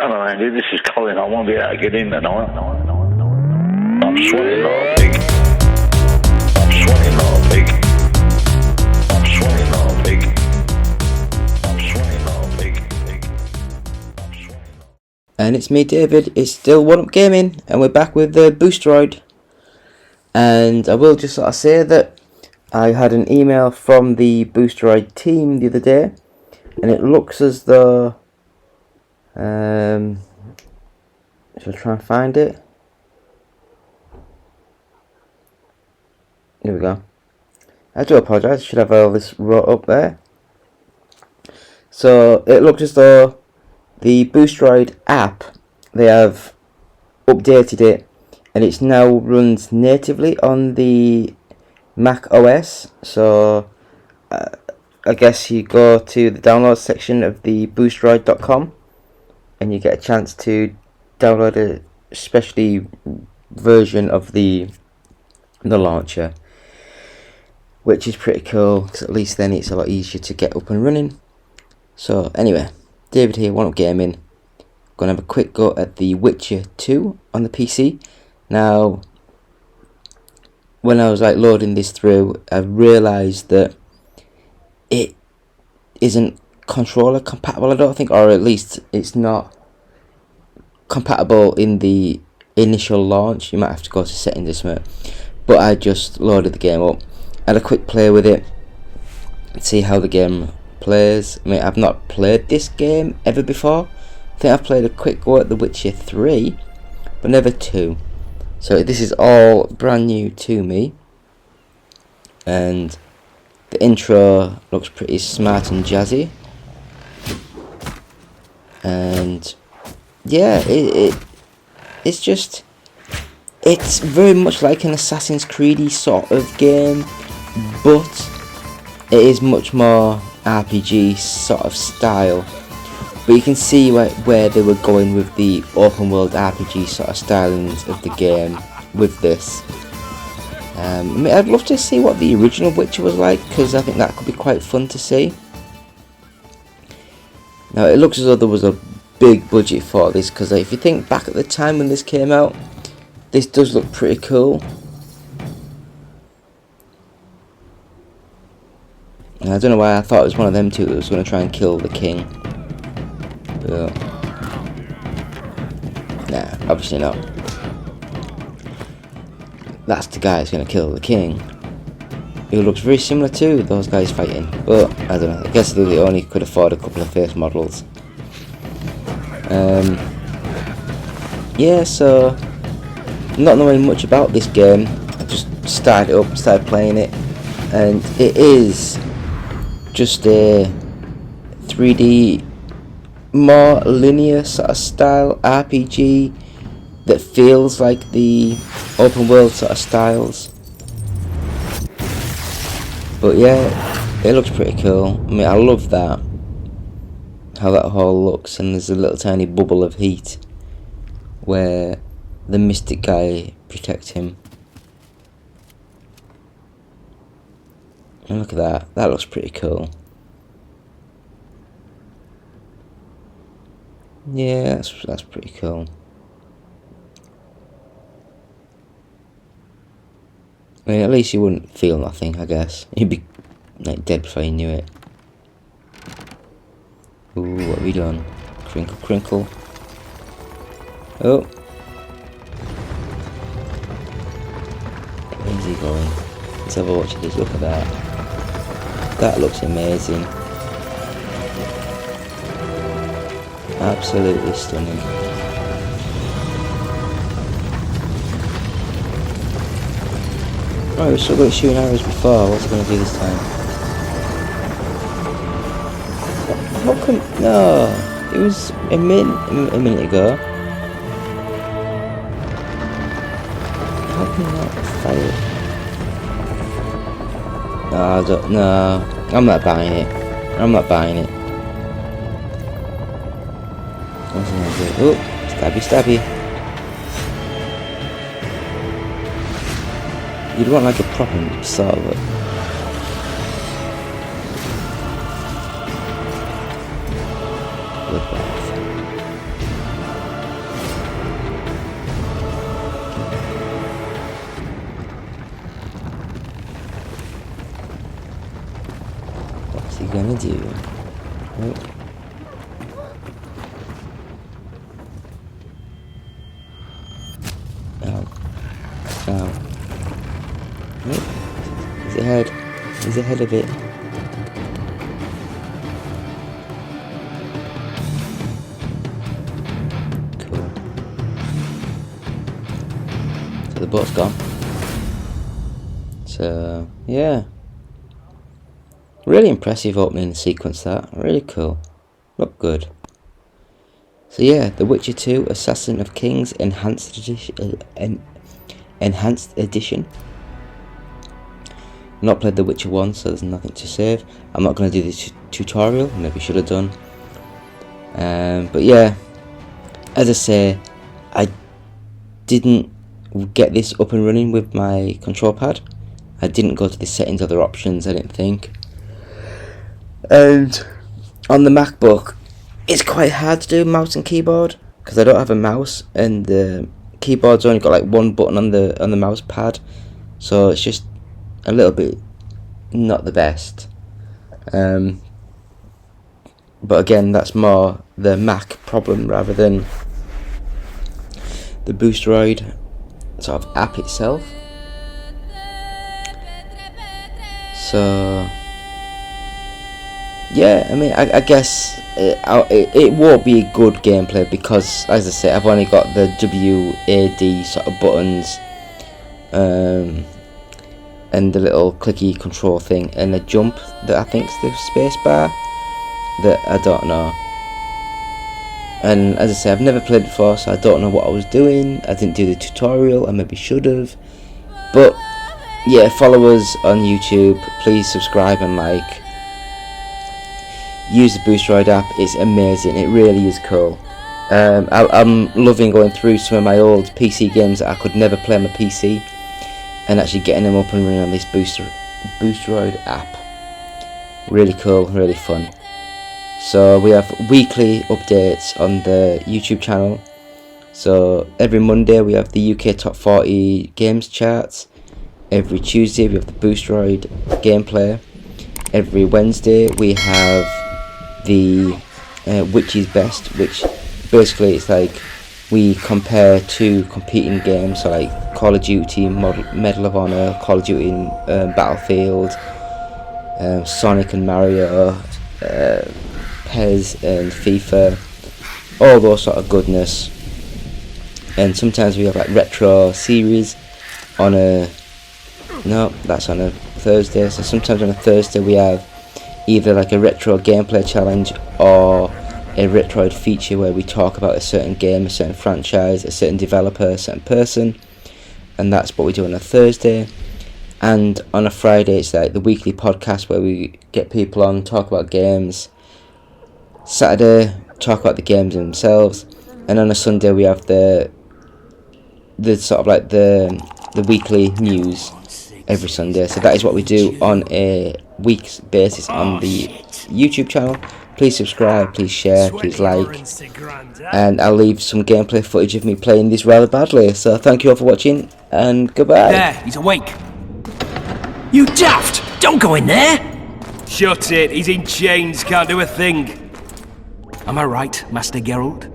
Hello, Andy. This is Colin. I won't be able to get in tonight. I'm sweating like a pig. I'm sweating like a pig. I'm sweating like a pig. I'm sweating like a pig. I'm sweating like a... And it's me, David. It's still One Up Gaming, and we're back with the Boostroid. And I will just sort of say that I had an email from the Boosteroid team the other day, and it looks as though shall I try and find it? Here we go. I do apologise, I should have all this wrote up there. So it looks as though the Boostroid app, they have updated it, and it's now runs natively on the Mac OS. So I guess you go to the download section of the Boostroid.com and you get a chance to download a specialty version of the launcher, which is pretty cool, because at least then it's a lot easier to get up and running. So anyway, David here, One Up Gaming. Gonna have a quick go at The Witcher 2 on the PC. Now, when I was loading this through, I realised that it isn't controller compatible, I don't think, or at least it's not compatible in the initial launch. You might have to go to settings or something. But I just loaded the game up, had a quick play with it, see how the game plays. I mean, I've not played this game ever before. I think I've played a quick go at The Witcher 3, but never 2. So this is all brand new to me. And the intro looks pretty smart and jazzy. And yeah, it's very much like an Assassin's Creed-y sort of game, but it is much more RPG sort of style. But you can see where they were going with the open world RPG sort of stylings of the game with this. I mean, I'd love to see what the original Witcher was like, because I think that could be quite fun to see. Now it looks as though there was a big budget for this, because if you think back at the time when this came out, this does look pretty cool. And I don't know why I thought it was one of them two that was going to try and kill the king. But nah, obviously not. That's the guy that's going to kill the king, who looks very similar to those guys fighting. But I don't know, I guess they only could afford a couple of face models. Yeah, so not knowing much about this game, I just started it up, started playing it, and it is just a 3D, more linear sort of style RPG that feels like the open world sort of styles. But yeah, it looks pretty cool. I mean, I love that, how that hall looks, and there's a little tiny bubble of heat where the mystic guy protects him. And look at that, that looks pretty cool. Yeah, that's pretty cool. I mean, at least you wouldn't feel nothing, I guess. You'd be dead before you knew it. Ooh, what have we done? Crinkle, crinkle. Oh. Where's he going? Let's have a watch of this. Look at that. That looks amazing. Absolutely stunning. Oh, we were still going shooting arrows before. What's it going to do this time? How come? No, it was a minute ago. How can you not fire? No, I don't. No, I'm not buying it. I'm not buying it. What's it going to do? Oh, stabby, stabby. You'd want like a proper sort of bloodbath. gonna do? Oh. Oh. Oh. He's ahead. He's ahead of it. Cool. So the boat's gone. So yeah. Really impressive opening sequence, that. Really cool. Look good. So yeah, The Witcher 2 Assassin of Kings Enhanced Edition. Not played The Witcher 1, so there's nothing to save. I'm not going to do this tutorial, maybe should have done. But yeah, as I say, I didn't get this up and running with my control pad. I didn't go to the settings, other options, I didn't think. And on the MacBook, it's quite hard to do mouse and keyboard because I don't have a mouse, and the keyboard's only got like one button on the mouse pad, so it's just a little bit not the best. But again, that's more the Mac problem rather than the Boosteroid sort of app itself. So yeah, I mean, I guess it won't be a good gameplay because, as I say, I've only got the WAD sort of buttons, and the little clicky control thing, and the jump that I think's the space bar, that I don't know. And as I say, I've never played before, so I don't know what I was doing. I didn't do the tutorial, I maybe should have. But yeah, follow us on YouTube, please subscribe and like. Use the Boostroid app, it's amazing, it really is cool. I'm loving going through some of my old PC games that I could never play on my PC and actually getting them up and running on this Boostroid app. Really cool, really fun. So we have weekly updates on the YouTube channel. So every Monday we have the UK Top 40 games charts. Every Tuesday we have the Boostroid gameplay. Every Wednesday we have the which is best, which basically it's like we compare two competing games, so like Call of Duty, Medal of Honor, Call of Duty Battlefield, Sonic and Mario, PES and FIFA, all those sort of goodness. And sometimes we have like retro series on that's on a Thursday, so sometimes on a Thursday we have either like a retro gameplay challenge or a Retroid feature where we talk about a certain game, a certain franchise, a certain developer, a certain person, and that's what we do on a Thursday. And on a Friday it's like the weekly podcast where we get people on, talk about games. Saturday, talk about the games themselves, and on a Sunday we have the sort of like the weekly news every Sunday. So that is what we do on a week's basis on the YouTube channel. Please subscribe, please share, please like, and I'll leave some gameplay footage of me playing this rather badly. So thank you all for watching, and goodbye. There, he's awake. You daft! Don't go in there! Shut it, he's in chains, can't do a thing. Am I right, Master Geralt?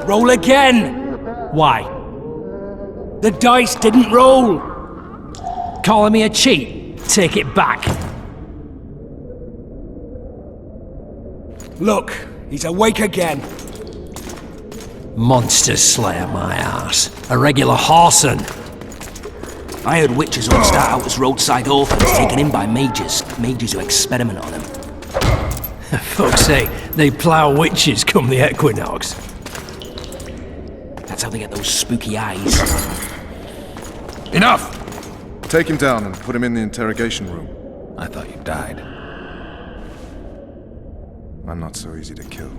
Roll again! Why? The dice didn't roll! Calling me a cheat? Take it back. Look, he's awake again. Monster Slayer, my ass. A regular whoreson. I heard witches all start out as roadside orphans taken in by mages who experiment on them. Folks say they plough witches come the equinox. That's how they get those spooky eyes. Enough! Take him down and put him in the interrogation room. I thought you died. I'm not so easy to kill.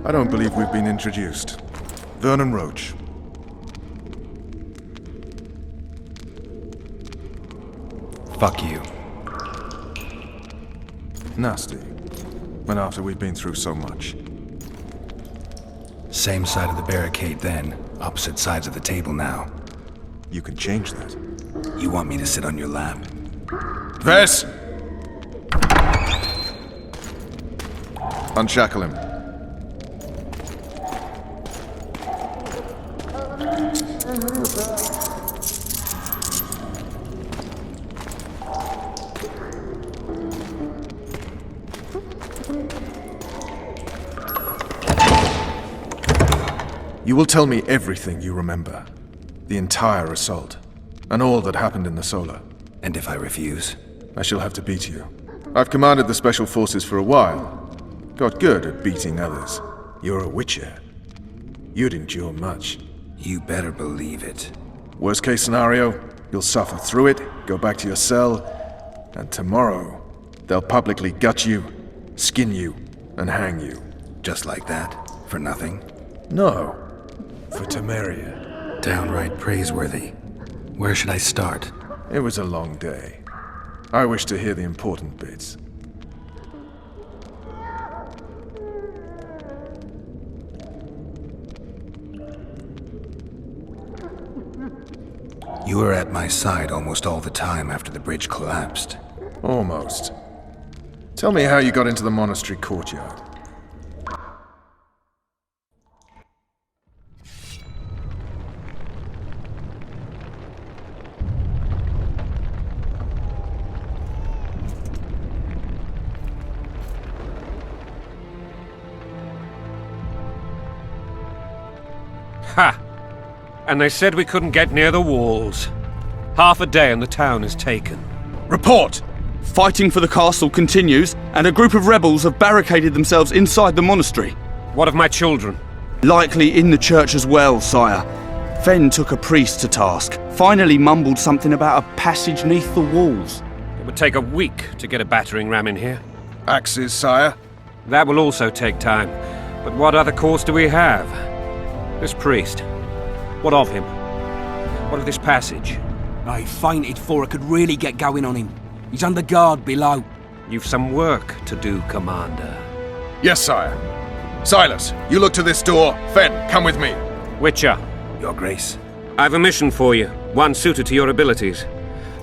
I don't believe we've been introduced. Vernon Roach. Fuck you. Nasty. And after we've been through so much. Same side of the barricade then, opposite sides of the table now. You can change that. You want me to sit on your lap? Vess! Unshackle him. You will tell me everything you remember. The entire assault. And all that happened in the Solar. And if I refuse? I shall have to beat you. I've commanded the Special Forces for a while. Got good at beating others. You're a Witcher. You'd endure much. You better believe it. Worst case scenario, you'll suffer through it, go back to your cell, and tomorrow, they'll publicly gut you, skin you, and hang you. Just like that? For nothing? No. For Temeria. Downright praiseworthy. Where should I start? It was a long day. I wish to hear the important bits. You were at my side almost all the time after the bridge collapsed. Almost. Tell me how you got into the monastery courtyard. Ha! And they said we couldn't get near the walls. Half a day and the town is taken. Report! Fighting for the castle continues, and a group of rebels have barricaded themselves inside the monastery. What of my children? Likely in the church as well, sire. Fen took a priest to task, finally mumbled something about a passage neath the walls. It would take a week to get a battering ram in here. Axes, sire? That will also take time. But what other course do we have? This priest. What of him? What of this passage? I fainted before I could really get going on him. He's under guard below. You've some work to do, Commander. Yes, sire. Silas, you look to this door. Fen, come with me. Witcher, Your Grace. I've a mission for you, one suited to your abilities.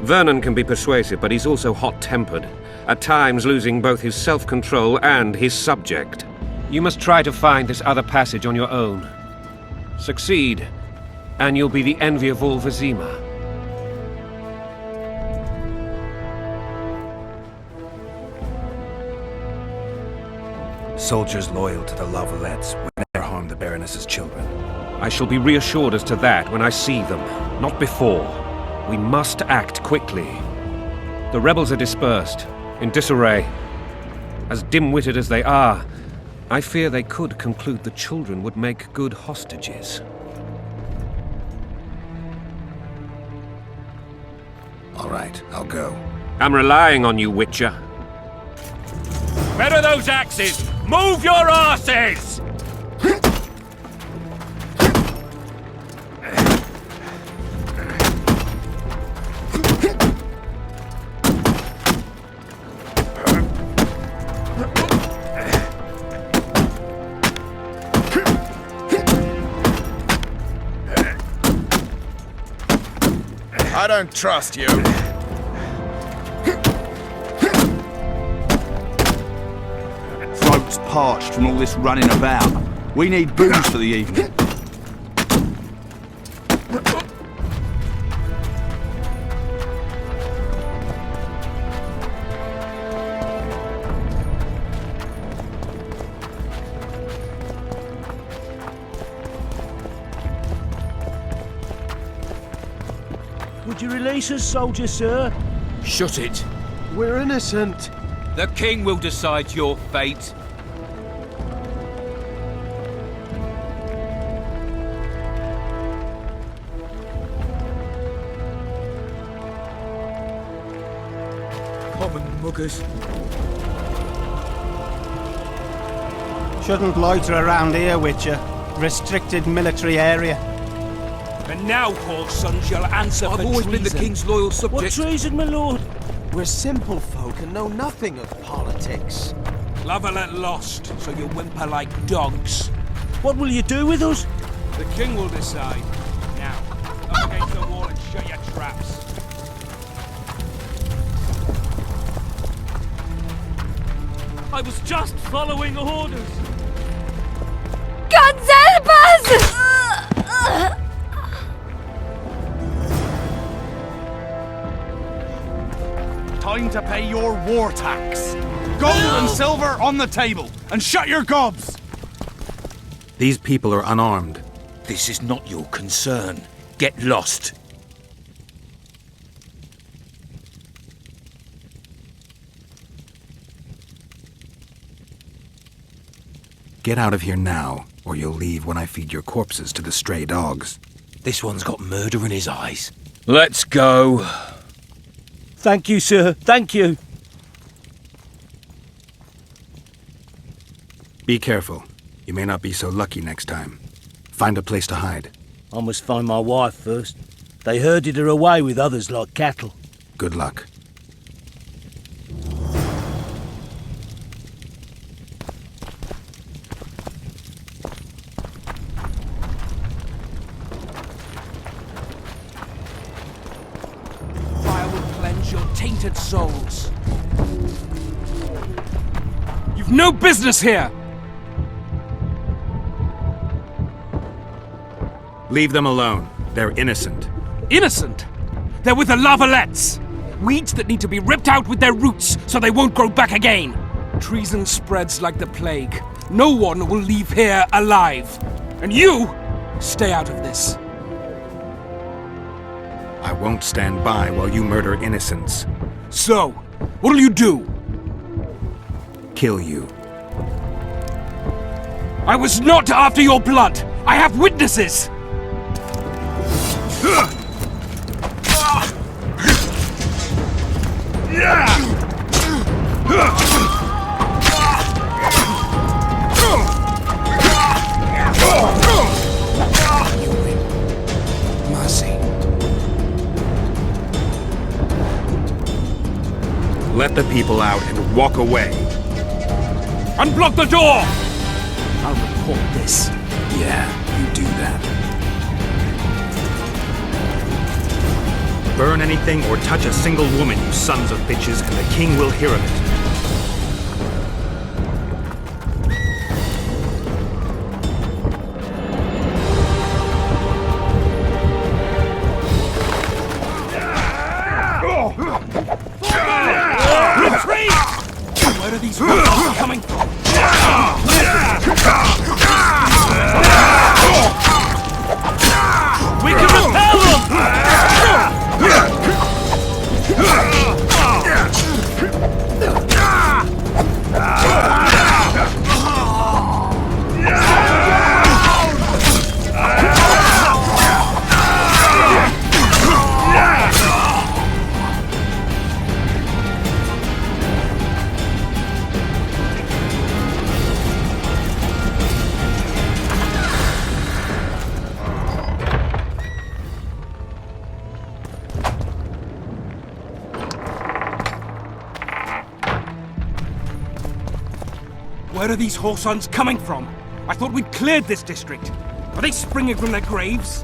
Vernon can be persuasive, but he's also hot-tempered, at times losing both his self-control and his subject. You must try to find this other passage on your own. Succeed, and you'll be the envy of all Vizima. Soldiers loyal to the Lavalettes would never harm the Baroness's children. I shall be reassured as to that when I see them, not before. We must act quickly. The rebels are dispersed, in disarray. As dim-witted as they are, I fear they could conclude the children would make good hostages. All right, I'll go. I'm relying on you, Witcher. Where are those axes? Move your asses! I don't trust you. Throats parched from all this running about. We need booze for the evening. Would you release us, soldier, sir? Shut it. We're innocent. The king will decide your fate. Common muggers. Shouldn't loiter around here, Witcher. Restricted military area. And now, whoresons, you'll answer for I've always been the treason. king's loyal What subject. treason, my lord? We're simple folk and know nothing of politics. Lavalette lost, so you whimper like dogs. What will you do with us? The king will decide. Now, up against the wall and shut your traps. I was just following orders. God help us! Time to pay your war tax. Gold and silver on the table, and shut your gobs! These people are unarmed. This is not your concern. Get lost. Get out of here now, or you'll leave when I feed your corpses to the stray dogs. This one's got murder in his eyes. Let's go. Thank you, sir. Thank you. Be careful. You may not be so lucky next time. Find a place to hide. I must find my wife first. They herded her away with others like cattle. Good luck. Fire will cleanse your tainted souls. You've no business here! Leave them alone. They're innocent. Innocent? They're with the Lavalettes! Weeds that need to be ripped out with their roots so they won't grow back again! Treason spreads like the plague. No one will leave here alive. And you, stay out of this. I won't stand by while you murder innocents. So, what'll you do? Kill you. I was not after your blood! I have witnesses! Mercy. Let the people out and walk away. Unblock the door! I'll report this. Yeah, you do that. Burn anything or touch a single woman, you sons of bitches, and the king will hear of it. Retreat! Where are these weapons coming from? We can repel them! Where are these whoresons coming from? I thought we'd cleared this district. Are they springing from their graves?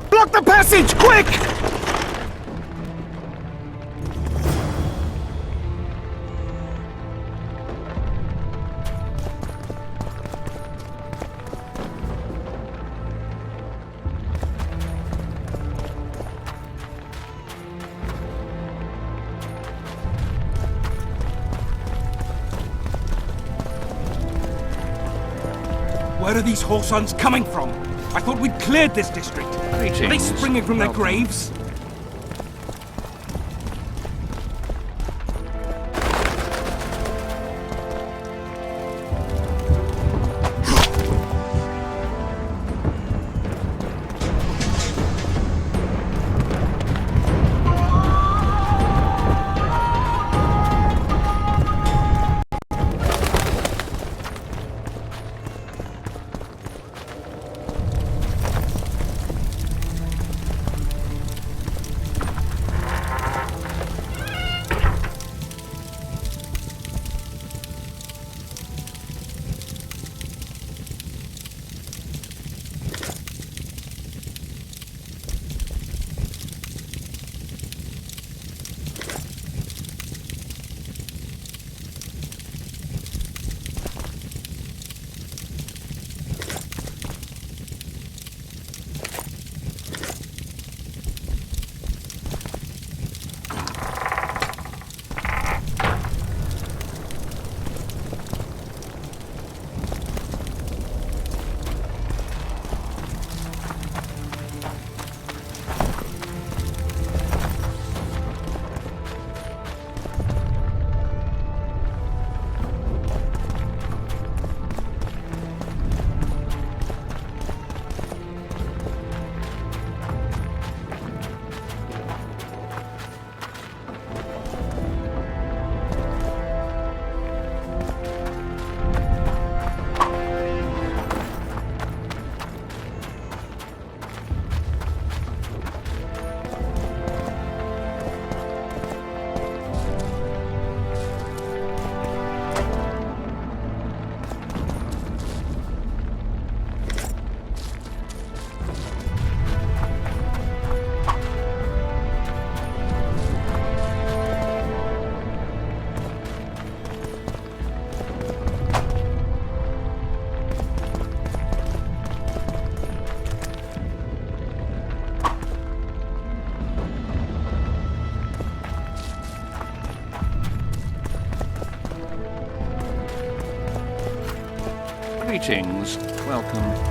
Block the passage, quick! are these whoresons coming from? I thought we'd cleared this district. Are they springing from their graves? Greetings. Welcome.